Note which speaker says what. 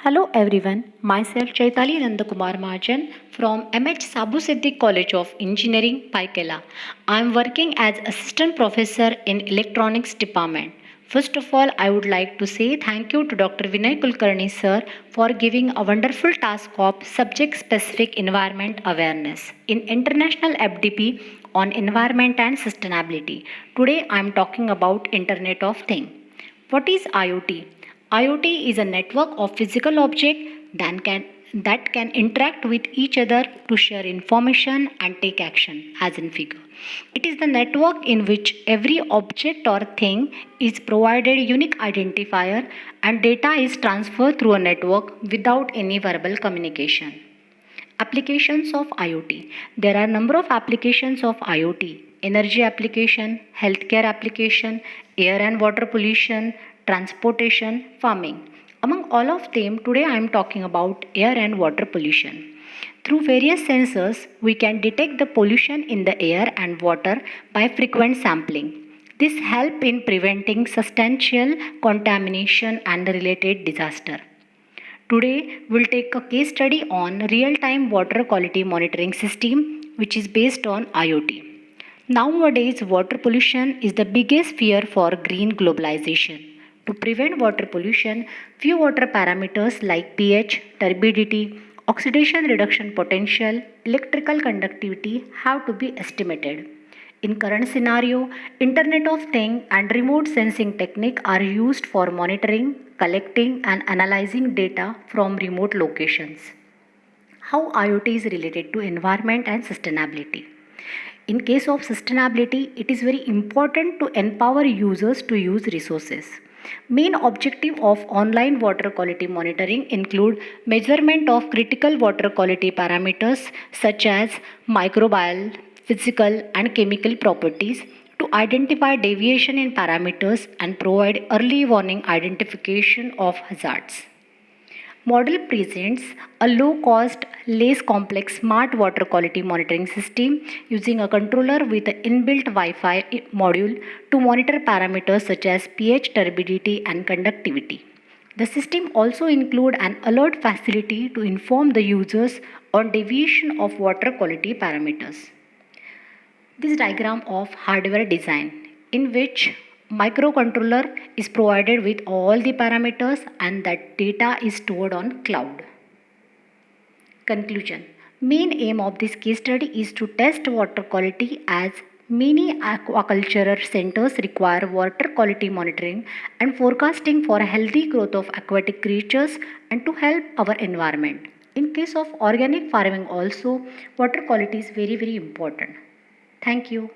Speaker 1: Hello everyone, myself Chaitali Nandakumar Mahajan from MH Sabu Siddiq College of Engineering, Paikela. I am working as Assistant Professor in Electronics Department. First of all, I would like to say thank you to Dr. Vinay Kulkarni sir for giving a wonderful task of subject specific environment awareness in International FDP on environment and sustainability. Today I am talking about Internet of Things. What is IoT? IoT is a network of physical objects that can interact with each other to share information and take action, as in figure. It is the network in which every object or thing is provided unique identifier and data is transferred through a network without any verbal communication. Applications of IoT. There are a number of applications of IoT. Energy application, healthcare application, air and water pollution, transportation, farming. Among all of them, today I am talking about air and water pollution. Through various sensors, we can detect the pollution in the air and water by frequent sampling. This helps in preventing substantial contamination and related disaster. Today, we'll take a case study on real-time water quality monitoring system which is based on IoT. Nowadays, water pollution is the biggest fear for green globalization. To prevent water pollution, few water parameters like pH, turbidity, oxidation reduction potential, electrical conductivity have to be estimated. In current scenario, Internet of Things and remote sensing technique are used for monitoring, collecting and analyzing data from remote locations. How IoT is related to environment and sustainability. In case of sustainability, it is very important to empower users to use resources. Main objective of online water quality monitoring include measurement of critical water quality parameters such as microbial, physical and chemical properties to identify deviation in parameters and provide early warning identification of hazards. Model presents a low cost, less complex smart water quality monitoring system using a controller with an inbuilt Wi Fi module to monitor parameters such as pH, turbidity, and conductivity. The system also includes an alert facility to inform the users on deviation of water quality parameters. This diagram of hardware design in which microcontroller is provided with all the parameters and that data is stored on cloud. Conclusion. Main aim of this case study is to test water quality as many aquaculture centers require water quality monitoring and forecasting for a healthy growth of aquatic creatures and to help our environment. In case of organic farming also, water quality is very important. Thank you.